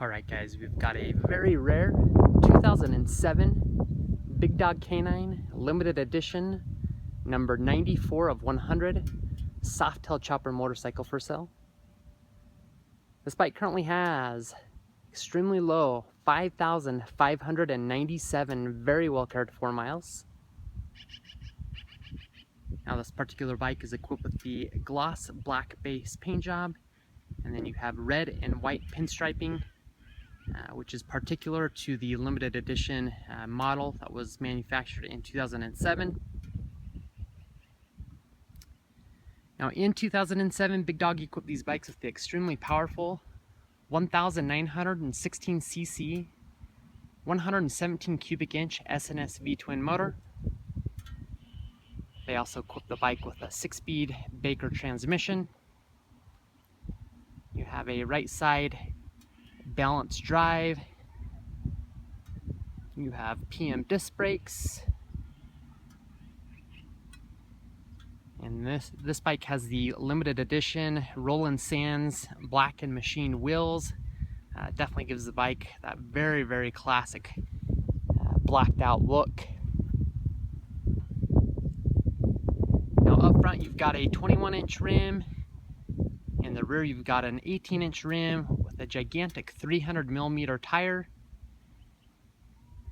Alright guys, we've got a very rare 2007 Big Dog Canine limited edition number 94 of 100 Softail chopper motorcycle for sale. This bike currently has extremely low 5,597 very well cared for miles. Now this particular bike is equipped with the gloss black base paint job, and then you have red and white pinstriping, which is particular to the limited edition model that was manufactured in 2007. Now in 2007, Big Dog equipped these bikes with the extremely powerful 1,916 cc, 117 cubic inch SNS V-twin motor. They also equipped the bike with a 6-speed Baker transmission. You have a right side balanced drive. You have PM disc brakes. And this bike has the limited edition Roland Sands black and machined wheels. Definitely gives the bike that very, very classic blacked out look. Now up front you've got a 21-inch rim. In the rear you've got an 18-inch rim with a gigantic 300mm tire.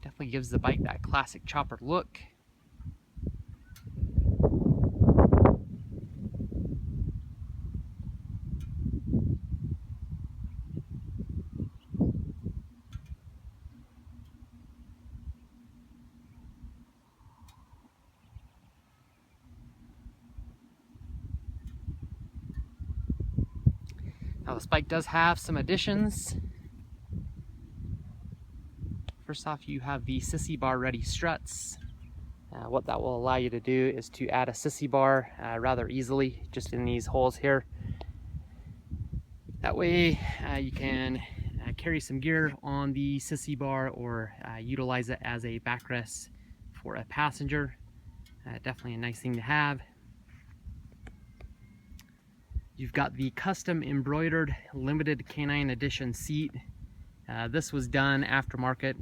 Definitely gives the bike that classic chopper look. Now this bike does have some additions. First off, you have the sissy bar ready struts. What that will allow you to do is to add a sissy bar rather easily, just in these holes here. That way you can carry some gear on the sissy bar or utilize it as a backrest for a passenger. Definitely a nice thing to have. You've got the custom embroidered limited canine edition seat. This was done aftermarket,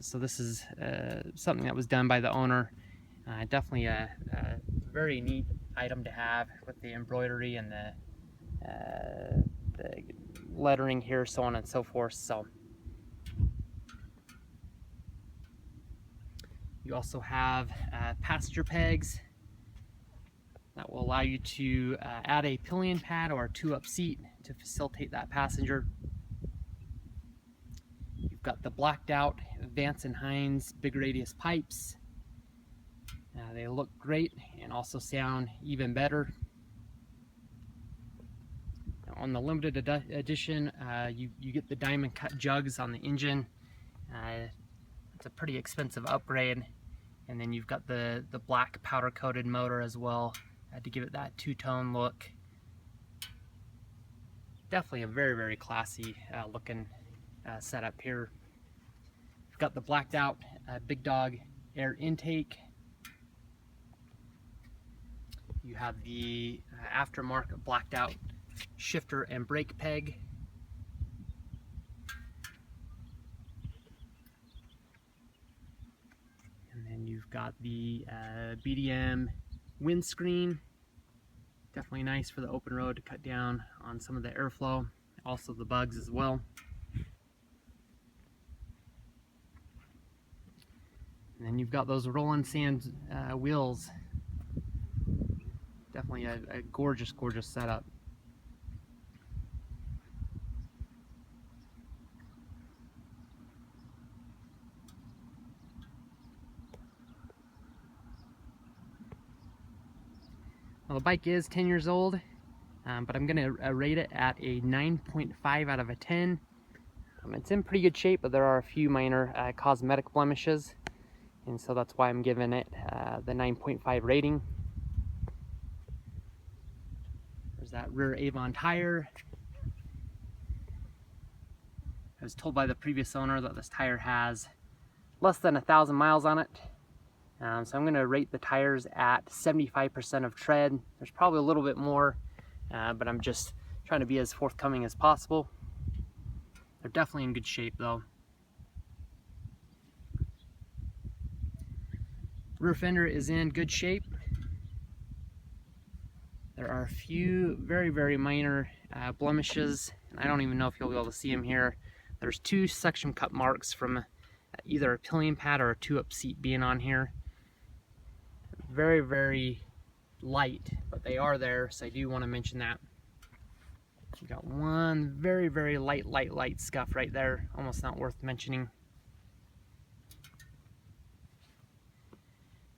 so this is something that was done by the owner. Definitely a very neat item to have with the embroidery and the lettering here, so on and so forth. So you also have passenger pegs that will allow you to add a pillion pad or a 2-up seat to facilitate that passenger. You've got the blacked out Vance & Hines big radius pipes. They look great and also sound even better. Now, on the limited edition, you get the diamond cut jugs on the engine. It's a pretty expensive upgrade. And then you've got the black powder coated motor as well, to give it that two-tone look. Definitely a very, very classy looking setup here. We've got the blacked out Big Dog air intake. You have the aftermarket blacked out shifter and brake peg. And then you've got the BDM windscreen. Definitely nice for the open road to cut down on some of the airflow, also the bugs as well. And then you've got those Roland Sands wheels. Definitely a gorgeous, gorgeous setup. Well, the bike is 10 years old, but I'm going to rate it at a 9.5 out of a 10. It's in pretty good shape, but there are a few minor cosmetic blemishes, and so that's why I'm giving it the 9.5 rating. There's that rear Avon tire. I was told by the previous owner that this tire has less than 1,000 miles on it. So I'm going to rate the tires at 75% of tread. There's probably a little bit more, but I'm just trying to be as forthcoming as possible. They're definitely in good shape though. Rear fender is in good shape. There are a few very minor blemishes, and I don't even know if you'll be able to see them here. There's 2 suction cup marks from either a pillion pad or a 2-up seat being on here. Very light, but they are there, so I do want to mention that. You got one very light scuff right there, almost not worth mentioning.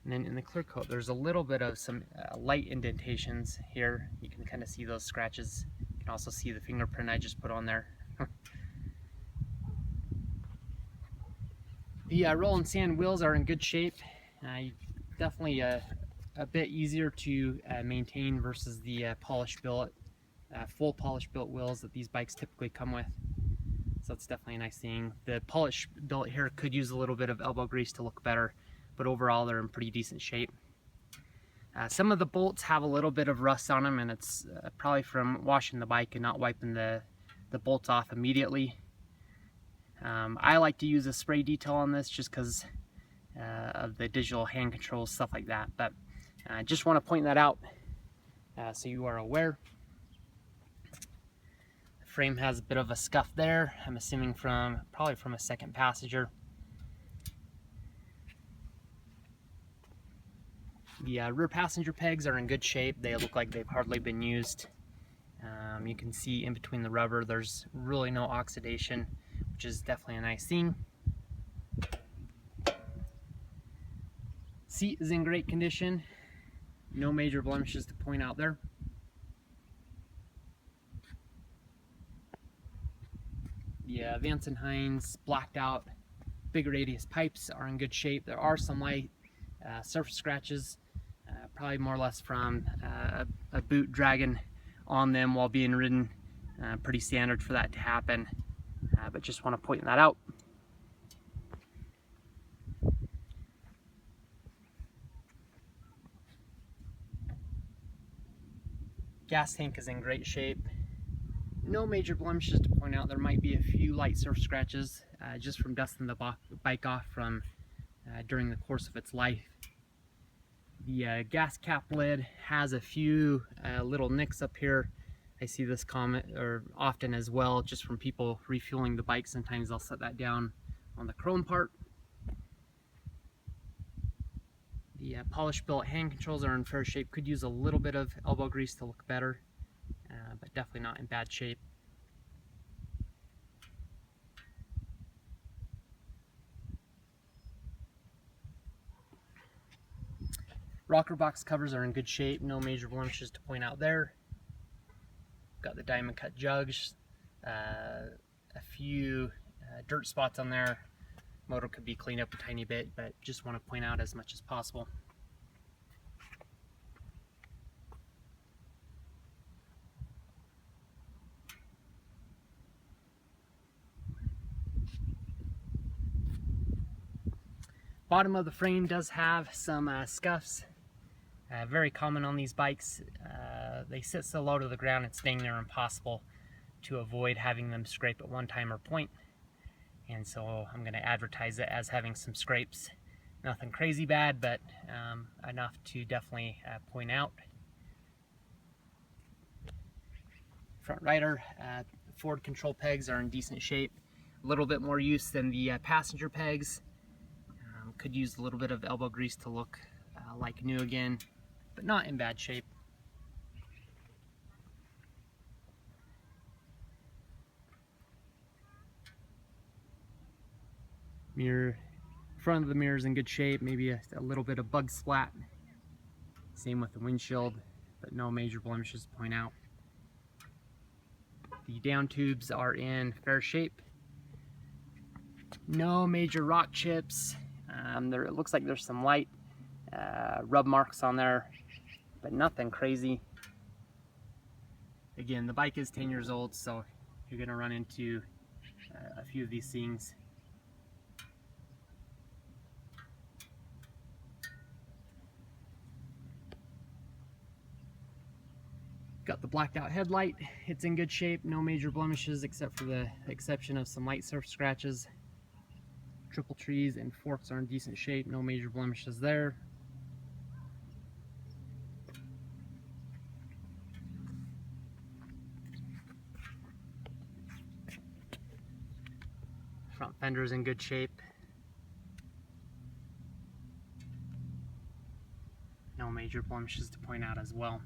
And then in the clear coat, there's a little bit of some light indentations here. You can kind of see those scratches. You can also see the fingerprint I just put on there. The roll and sand wheels are in good shape. Definitely a bit easier to maintain versus the polished billet, full polished billet wheels that these bikes typically come with. So that's definitely a nice thing. The polished billet here could use a little bit of elbow grease to look better, but overall they're in pretty decent shape. Some of the bolts have a little bit of rust on them, and it's probably from washing the bike and not wiping the bolts off immediately. I like to use a spray detail on this just because of the digital hand controls, stuff like that, but I just want to point that out so you are aware. The frame has a bit of a scuff there, I'm assuming probably from a second passenger. The rear passenger pegs are in good shape. They look like they've hardly been used. You can see in between the rubber there's really no oxidation, which is definitely a nice thing. Seat is in great condition. No major blemishes to point out there. The Vance & Hines blacked out big radius pipes are in good shape. There are some light surface scratches, probably more or less from a boot dragging on them while being ridden. Pretty standard for that to happen, but just want to point that out. Gas tank is in great shape. No major blemishes to point out. There might be a few light surface scratches just from dusting the bike off from during the course of its life. The gas cap lid has a few little nicks up here. I see this comment or often as well, just from people refueling the bike. Sometimes they'll set that down on the chrome part. The polished billet hand controls are in fair shape. Could use a little bit of elbow grease to look better, but definitely not in bad shape. Rocker box covers are in good shape. No major blemishes to point out there. Got the diamond cut jugs. A few dirt spots on there. Motor could be cleaned up a tiny bit, but just want to point out as much as possible. Bottom of the frame does have some scuffs. Very common on these bikes. They sit so low to the ground it's dang near impossible to avoid having them scrape at one time or point. And so I'm going to advertise it as having some scrapes. Nothing crazy bad, but enough to definitely point out. Front rider, forward control pegs are in decent shape. A little bit more use than the passenger pegs. Could use a little bit of elbow grease to look like new again, but not in bad shape. Front of the mirror is in good shape, maybe a little bit of bug splat. Same with the windshield, but no major blemishes to point out. The down tubes are in fair shape. No major rock chips. It looks like there's some light rub marks on there, but nothing crazy. Again, the bike is 10 years old, so you're going to run into a few of these things. Got the blacked out headlight. It's in good shape, no major blemishes except for the exception of some light surf scratches. Triple trees and forks are in decent shape, no major blemishes there. Front fender is in good shape. No major blemishes to point out as well.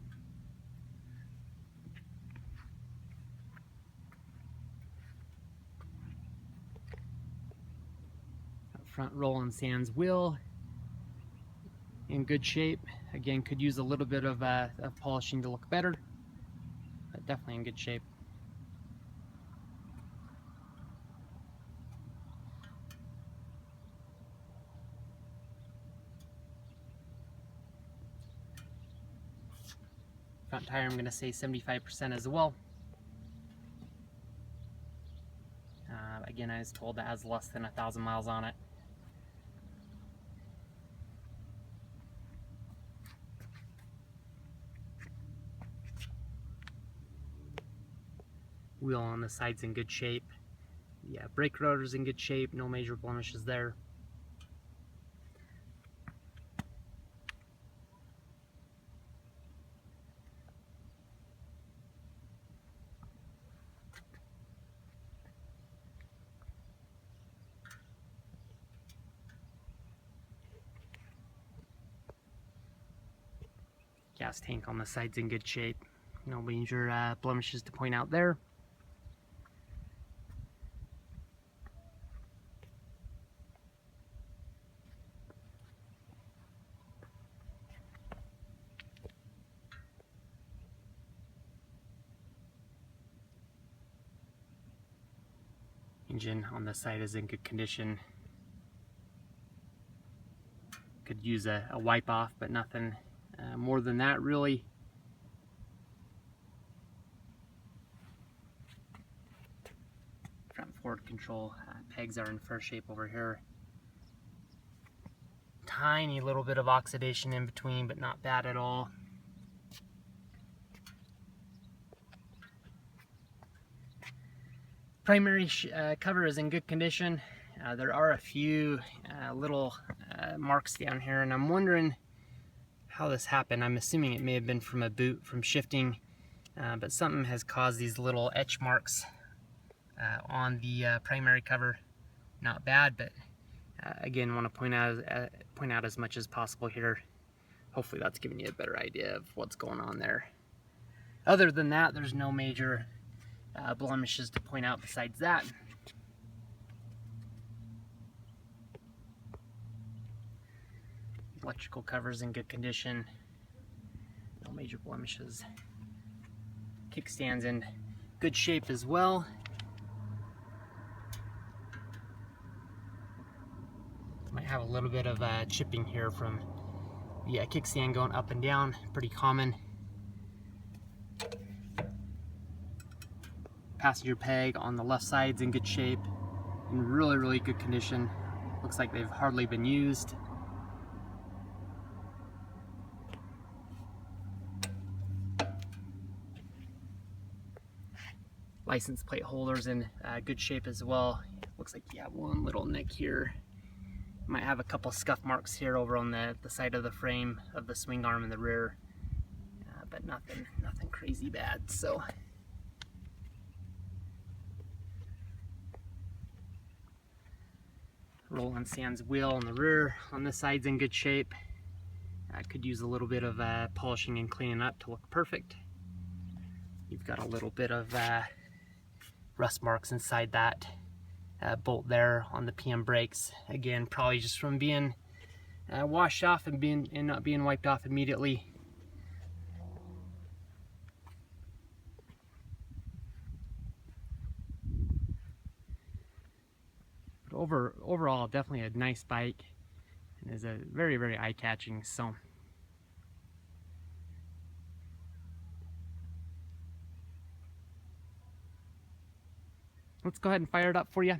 Front roll and sands wheel in good shape. Again, could use a little bit of polishing to look better, but definitely in good shape. Front tire, I'm going to say 75% as well. Again, I was told that has less than 1,000 miles on it. Wheel on the side's in good shape. Yeah, brake rotor's in good shape, no major blemishes there. Gas tank on the side's in good shape. No major blemishes to point out there. Engine on the side is in good condition. Could use a wipe off, but nothing more than that really. Front forward control pegs are in fair shape over here. Tiny little bit of oxidation in between, but not bad at all. Primary cover is in good condition. There are a few little marks down here, and I'm wondering how this happened. I'm assuming it may have been from a boot from shifting, but something has caused these little etch marks on the primary cover. Not bad, but again, want to point out as much as possible here. Hopefully that's giving you a better idea of what's going on there. Other than that, there's no major blemishes to point out besides that. Electrical cover's in good condition. No major blemishes. Kickstand's in good shape as well. Might have a little bit of chipping here from the kickstand going up and down. Pretty common. Passenger peg on the left side's in good shape. In really good condition. Looks like they've hardly been used. License plate holders in good shape as well. Looks like you have one little nick here. Might have a couple scuff marks here over on the side of the frame of the swing arm in the rear, but nothing crazy bad. So roll and sands wheel on the rear on this side's in good shape. Could use a little bit of polishing and cleaning up to look perfect. You've got a little bit of rust marks inside that bolt there on the PM brakes. Again, probably just from being washed off and not being wiped off immediately. But overall, definitely a nice bike, and is a very eye-catching. So let's go ahead and fire it up for you.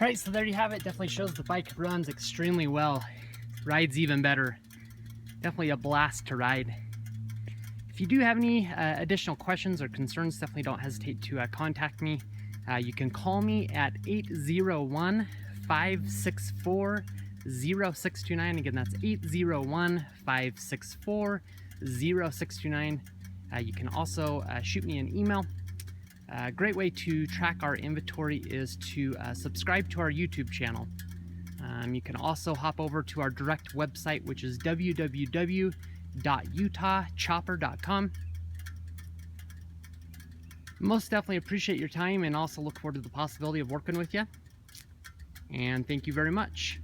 Alright, so there you have it. Definitely shows the bike runs extremely well. Rides even better. Definitely a blast to ride. If you do have any additional questions or concerns, definitely don't hesitate to contact me. You can call me at 801-564-0629. Again, that's 801-564-0629. You can also shoot me an email. A great way to track our inventory is to subscribe to our YouTube channel. You can also hop over to our direct website, which is www.utahchopper.com. Most definitely appreciate your time and also look forward to the possibility of working with you. And thank you very much.